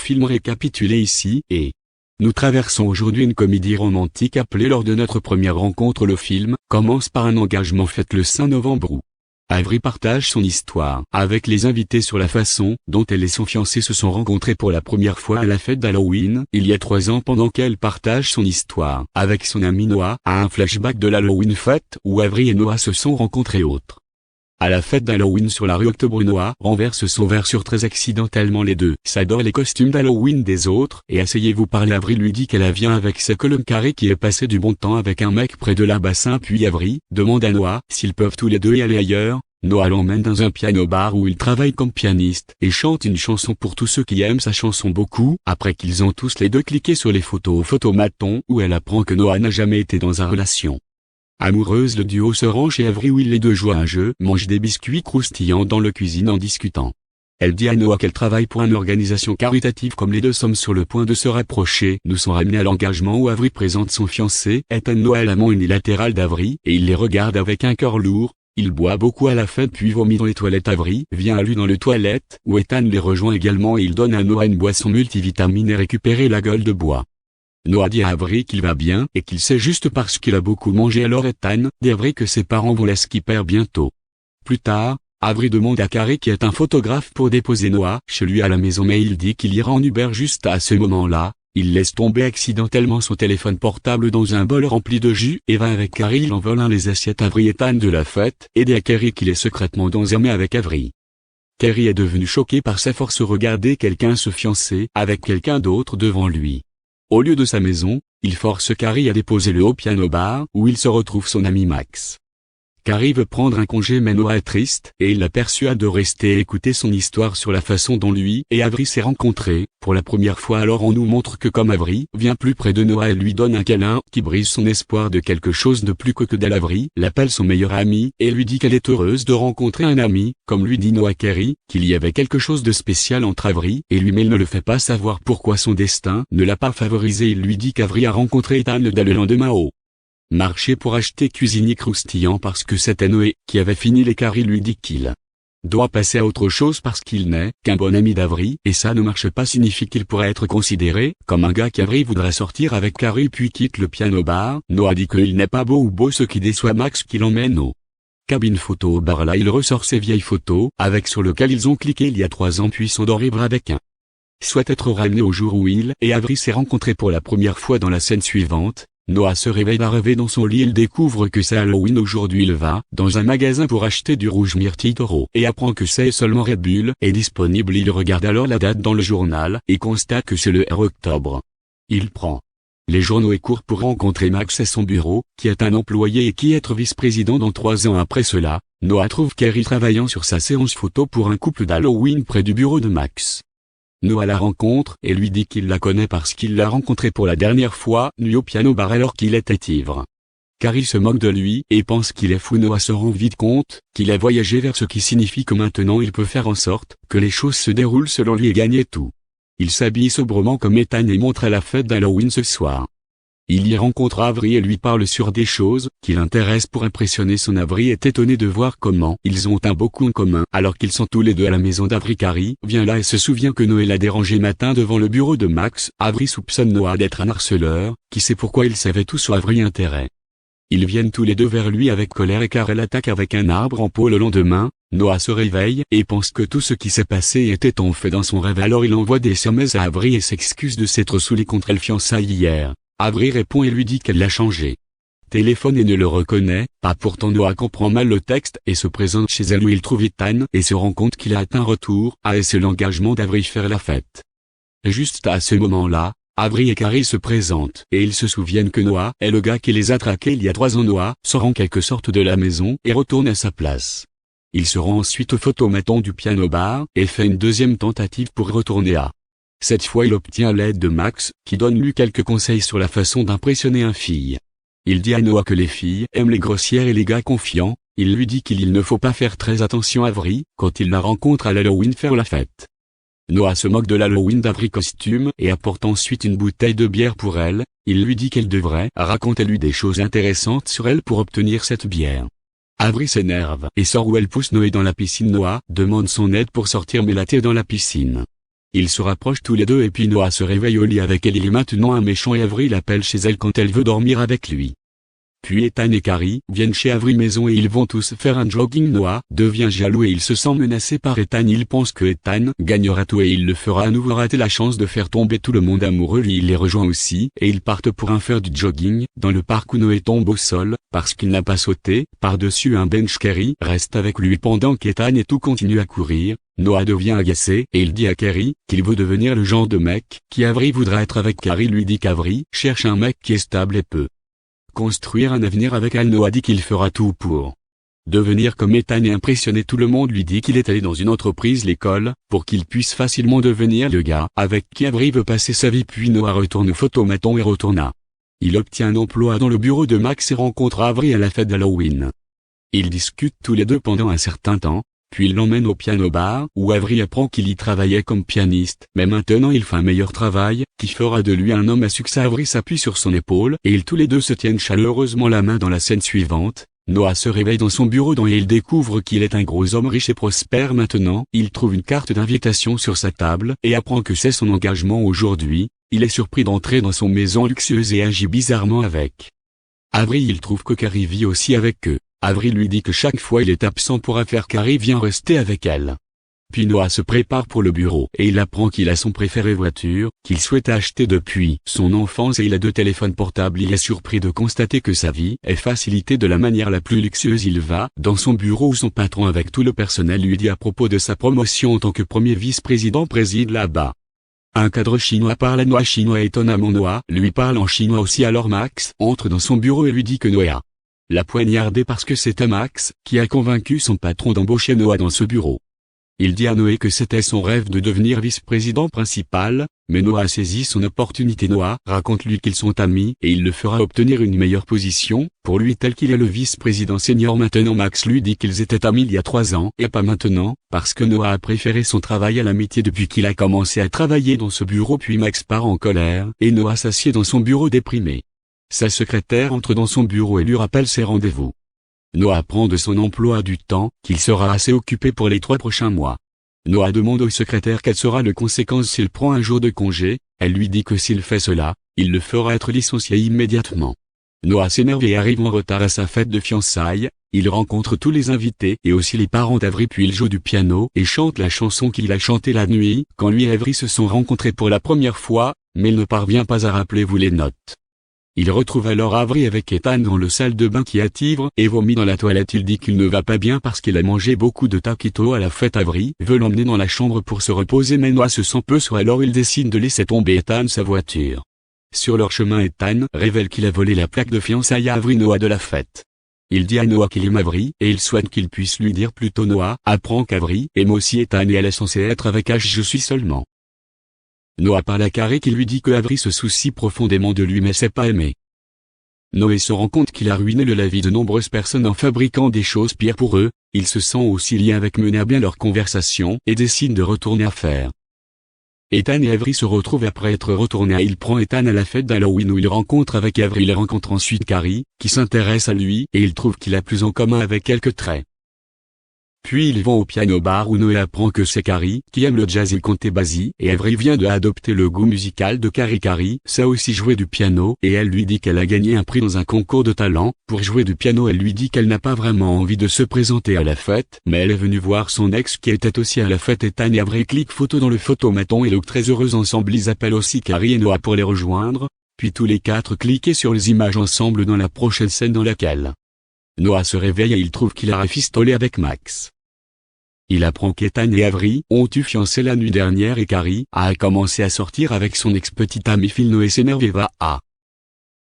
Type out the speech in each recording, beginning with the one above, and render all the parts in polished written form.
film récapitulé ici et nous traversons aujourd'hui une comédie romantique appelée lors de notre première rencontre. Le film commence par un engagement fait le 5 novembre où Avery partage son histoire avec les invités sur la façon dont elle et son fiancé se sont rencontrés pour la première fois à la fête d'Halloween, il y a 3 ans. Pendant qu'elle partage son histoire avec son ami Noah, à un flashback de l'Halloween fête où Avery et Noah se sont rencontrés autres. À la fête d'Halloween sur la rue Octobre, Noah renverse son verre sur très accidentellement. Les deux s'adorent les costumes d'Halloween des autres et asseyez-vous parler. Avery lui dit qu'elle vient avec sa coloc Carrie qui est passé du bon temps avec un mec près de la bassin. Puis Avery demande à Noah s'ils peuvent tous les deux y aller ailleurs. Noah l'emmène dans un piano bar où il travaille comme pianiste et chante une chanson pour tous ceux qui aiment sa chanson beaucoup. Après qu'ils ont tous les deux cliqué sur les photos au photomaton où elle apprend que Noah n'a jamais été dans une relation amoureuse, le duo se rend chez Avery où les deux jouent à un jeu, mangent des biscuits croustillants dans le cuisine en discutant. Elle dit à Noah qu'elle travaille pour une organisation caritative. Comme les deux sommes sur le point de se rapprocher, nous sont ramenés à l'engagement où Avery présente son fiancé, Ethan. Noah est l'amant unilatéral d'Avery et il les regarde avec un cœur lourd. Il boit beaucoup à la fête puis vomit dans les toilettes. Avery vient à lui dans les toilettes où Ethan les rejoint également et il donne à Noah une boisson multivitamine et récupérer la gueule de bois. Noah dit à Avery qu'il va bien et qu'il sait juste parce qu'il a beaucoup mangé. Alors Ethan dit à Avery que ses parents vont la skipper bientôt. Plus tard, Avery demande à Carrie qui est un photographe pour déposer Noah chez lui à la maison mais il dit qu'il ira en Uber. Juste à ce moment-là, il laisse tomber accidentellement son téléphone portable dans un bol rempli de jus et va avec Carrie. Il envole les assiettes. Avery et Ethan de la fête et dit à Carrie qu'il est secrètement dans un mais avec Avery. Carrie est devenue choquée par sa force. Regarder quelqu'un se fiancer avec quelqu'un d'autre devant lui. Au lieu de sa maison, il force Carrie à déposer le au piano bar où il se retrouve son ami Max. Carrie veut prendre un congé mais Noah est triste et il la persuade de rester et écouter son histoire sur la façon dont lui et Avery s'est rencontrés pour la première fois. Alors on nous montre que comme Avery vient plus près de Noah, elle lui donne un câlin qui brise son espoir de quelque chose de plus que d'elle. Avery l'appelle son meilleur ami et lui dit qu'elle est heureuse de rencontrer un ami comme lui. Dit Noah Carrie qu'il y avait quelque chose de spécial entre Avery et lui mais il ne le fait pas savoir pourquoi son destin ne l'a pas favorisé. Il lui dit qu'Avery a rencontré Ethan le lendemain au marché pour acheter cuisinier croustillant parce que c'était Noé qui avait fini les. Carrie lui dit qu'il doit passer à autre chose parce qu'il n'est qu'un bon ami d'Avery et ça ne marche pas. Signifie qu'il pourrait être considéré comme un gars qu'Avery voudrait sortir avec. Carrie puis quitte le piano bar. Noah dit qu'il n'est pas beau ou beau, ce qui déçoit Max qui l'emmène au cabine photo au bar. Là il ressort ses vieilles photos avec sur lequel ils ont cliqué il y a 3 ans puis s'endort ivre avec un souhaite être ramené au jour où il et Avery s'est rencontrés pour la première fois. Dans la scène suivante, Noah se réveille à rêver dans son lit. Il découvre que c'est Halloween aujourd'hui. Il va dans un magasin pour acheter du rouge Myrtille Taureau et apprend que c'est seulement Red Bull est disponible. Il regarde alors la date dans le journal et constate que c'est le 1er octobre. Il prend les journaux et court pour rencontrer Max à son bureau, qui est un employé et qui être vice-président dans 3 ans. Après cela, Noah trouve Carrie travaillant sur sa séance photo pour un couple d'Halloween près du bureau de Max. Noah la rencontre et lui dit qu'il la connaît parce qu'il l'a rencontrée pour la dernière fois nuit au piano bar alors qu'il était ivre. Carrie se moque de lui et pense qu'il est fou. Noah se rend vite compte qu'il a voyagé vers ce qui signifie que maintenant il peut faire en sorte que les choses se déroulent selon lui et gagner tout. Il s'habille sobrement comme Ethan et montre à la fête d'Halloween ce soir. Il y rencontre Avery et lui parle sur des choses qui l'intéressent pour impressionner son. Avery est étonné de voir comment ils ont un beaucoup en commun alors qu'ils sont tous les deux à la maison d'Avery. Carrie vient là et se souvient que Noé l'a dérangé matin devant le bureau de Max. Avery soupçonne Noah d'être un harceleur, qui sait pourquoi il savait tout sur Avery. Intérêt. Ils viennent tous les deux vers lui avec colère et car elle attaque avec un arbre en pot. Le lendemain, Noah se réveille et pense que tout ce qui s'est passé était en fait dans son rêve. Alors il envoie des SMS à Avery et s'excuse de s'être saoulé contre elle fiançailles hier. Avery répond et lui dit qu'elle l'a changé. Téléphone et ne le reconnaît pas. Pourtant Noah comprend mal le texte et se présente chez elle où il trouve Ethan et se rend compte qu'il a atteint retour et c'est l'engagement d'Avery faire la fête. Juste à ce moment-là, Avery et Carrie se présentent et ils se souviennent que Noah est le gars qui les a traqués il y a 3 ans. Noah sort en quelque sorte de la maison et retourne à sa place. Il se rend ensuite au photomaton du piano bar et fait une deuxième tentative pour retourner à. Cette fois il obtient l'aide de Max, qui donne lui quelques conseils sur la façon d'impressionner une fille. Il dit à Noah que les filles aiment les grossières et les gars confiants. Il lui dit qu'il ne faut pas faire très attention à Avery quand il la rencontre à l'Halloween faire la fête. Noah se moque de l'Halloween d'Avery costume et apporte ensuite une bouteille de bière pour elle. Il lui dit qu'elle devrait raconter lui des choses intéressantes sur elle pour obtenir cette bière. Avery s'énerve et sort où elle pousse Noé dans la piscine. Noah demande son aide pour sortir mais la tire dans la piscine. Ils se rapprochent tous les deux et puis Noah se réveille au lit avec elle. Il est maintenant un méchant et Avery l'appelle chez elle quand elle veut dormir avec lui. Puis Ethan et Carrie viennent chez Avery maison et ils vont tous faire un jogging. Noah devient jaloux et il se sent menacé par Ethan. Il pense que Ethan gagnera tout et il le fera à nouveau rater la chance de faire tomber tout le monde amoureux. Lui il les rejoint aussi et ils partent pour un faire du jogging dans le parc où Noé tombe au sol parce qu'il n'a pas sauté par-dessus un bench. Carrie reste avec lui pendant qu'Ethan et tout continue à courir. Noah devient agacé et il dit à Carrie qu'il veut devenir le genre de mec qui Avery voudra être avec. Carrie lui dit qu'Avery cherche un mec qui est stable et peut construire un avenir avec elle. Noah dit qu'il fera tout pour devenir comme Ethan et impressionner tout le monde. Lui dit qu'il est allé dans une entreprise, l'école, pour qu'il puisse facilement devenir le gars avec qui Avery veut passer sa vie. Puis Noah retourne au photomaton et retourna. Il obtient un emploi dans le bureau de Max et rencontre Avery à la fête d'Halloween. Ils discutent tous les deux pendant un certain temps, puis il l'emmène au piano bar où Avery apprend qu'il y travaillait comme pianiste. Mais maintenant il fait un meilleur travail, qui fera de lui un homme à succès. Avery s'appuie sur son épaule et ils tous les deux se tiennent chaleureusement la main. Dans la scène suivante, Noah se réveille dans son bureau et il découvre qu'il est un gros homme riche et prospère. Maintenant, il trouve une carte d'invitation sur sa table et apprend que c'est son engagement aujourd'hui. Il est surpris d'entrer dans son maison luxueuse et agit bizarrement avec Avery. Il trouve que Carrie vit aussi avec eux. Avery lui dit que chaque fois il est absent pour affaire, Carrie vient rester avec elle. Puis Noah se prépare pour le bureau et il apprend qu'il a son préféré voiture, qu'il souhaite acheter depuis son enfance et il a 2 téléphones portables. Il est surpris de constater que sa vie est facilitée de la manière la plus luxueuse. Il va dans son bureau où son patron avec tout le personnel lui dit à propos de sa promotion en tant que premier vice-président préside là-bas. Un cadre chinois parle à Noah chinois. Étonnamment Noah lui parle en chinois aussi. Alors Max entre dans son bureau et lui dit que Noah l'a poignardé parce que c'était Max qui a convaincu son patron d'embaucher Noah dans ce bureau. Il dit à Noé que c'était son rêve de devenir vice-président principal, mais Noah a saisi son opportunité. Noah raconte-lui qu'ils sont amis et il le fera obtenir une meilleure position pour lui tel qu'il est le vice-président senior maintenant. Max lui dit qu'ils étaient amis il y a 3 ans et pas maintenant, parce que Noah a préféré son travail à l'amitié depuis qu'il a commencé à travailler dans ce bureau. Puis Max part en colère et Noah s'assied dans son bureau déprimé. Sa secrétaire entre dans son bureau et lui rappelle ses rendez-vous. Noah apprend de son emploi du temps qu'il sera assez occupé pour les 3 prochains mois. Noah demande au secrétaire quelle sera la conséquence s'il prend un jour de congé. Elle lui dit que s'il fait cela, il le fera être licencié immédiatement. Noah s'énerve et arrive en retard à sa fête de fiançailles. Il rencontre tous les invités et aussi les parents d'Avery, puis il joue du piano et chante la chanson qu'il a chantée la nuit quand lui et Avery se sont rencontrés pour la première fois, mais il ne parvient pas à rappeler les notes. Il retrouve alors Avery avec Ethan dans le salle de bain qui attire et vomit dans la toilette. Il dit qu'il ne va pas bien parce qu'il a mangé beaucoup de taquitos à la fête. Avery veut l'emmener dans la chambre pour se reposer mais Noah se sent peu sûr, alors il décide de laisser tomber Ethan sa voiture. Sur leur chemin, Ethan révèle qu'il a volé la plaque de fiançailles à Avery Noah de la fête. Il dit à Noah qu'il aime Avery et il souhaite qu'il puisse lui dire plus tôt. Noah apprend qu'Avery aime aussi Ethan et elle est censée être avec H. Je suis seulement. Noah parle à Carrie qui lui dit que Avery se soucie profondément de lui mais sait pas aimer. Noé se rend compte qu'il a ruiné la vie de nombreuses personnes en fabriquant des choses pires pour eux. Il se sent aussi lié avec mener à bien leur conversation et décide de retourner à faire. Ethan et Avery se retrouvent après être retournés à. Il prend Ethan à la fête d'Halloween où il rencontre avec Avery. Il rencontre ensuite Carrie, qui s'intéresse à lui et il trouve qu'il a plus en commun avec quelques traits. Puis ils vont au piano bar où Noé apprend que c'est Carrie qui aime le jazz et contrebasse et Avery vient de adopter le goût musical de Carrie. Carrie sait aussi jouer du piano et elle lui dit qu'elle a gagné un prix dans un concours de talent. Pour jouer du piano, elle lui dit qu'elle n'a pas vraiment envie de se présenter à la fête, mais elle est venue voir son ex qui était aussi à la fête. Ethan et Avery cliquent photo dans le photomaton et look très heureux ensemble. Ils appellent aussi Carrie et Noah pour les rejoindre, puis tous les 4 cliquent sur les images ensemble dans la prochaine scène dans laquelle Noah se réveille et il trouve qu'il a rafistolé avec Max. Il apprend qu'Ethan et Avery ont eu fiancé la nuit dernière et Carrie a commencé à sortir avec son ex-petit ami Phil. Noé s'énerve et va à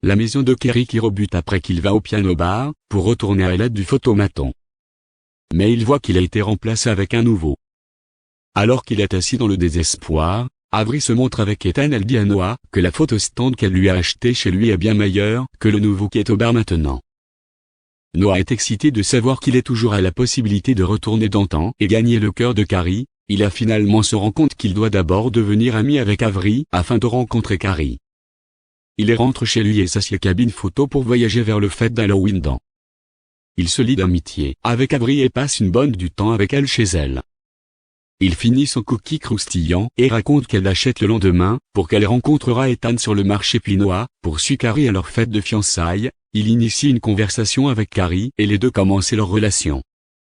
la maison de Carrie qui rebute après qu'il va au piano bar pour retourner à l'aide du photomaton. Mais il voit qu'il a été remplacé avec un nouveau. Alors qu'il est assis dans le désespoir, Avery se montre avec Ethan. Elle dit à Noah que la photostand qu'elle lui a acheté chez lui est bien meilleure que le nouveau qui est au bar maintenant. Noah est excité de savoir qu'il est toujours à la possibilité de retourner d'antan et gagner le cœur de Carrie. Il a finalement se rend compte qu'il doit d'abord devenir ami avec Avery afin de rencontrer Carrie. Il rentre chez lui et s'assied cabine photo pour voyager vers le fête d'Halloween. Il se lie d'amitié avec Avery et passe une bonne du temps avec elle chez elle. Il finit son cookie croustillant et raconte qu'elle achète le lendemain, pour qu'elle rencontrera Ethan sur le marché pinois, poursuit Carrie à leur fête de fiançailles. Il initie une conversation avec Carrie et les deux commencent leur relation.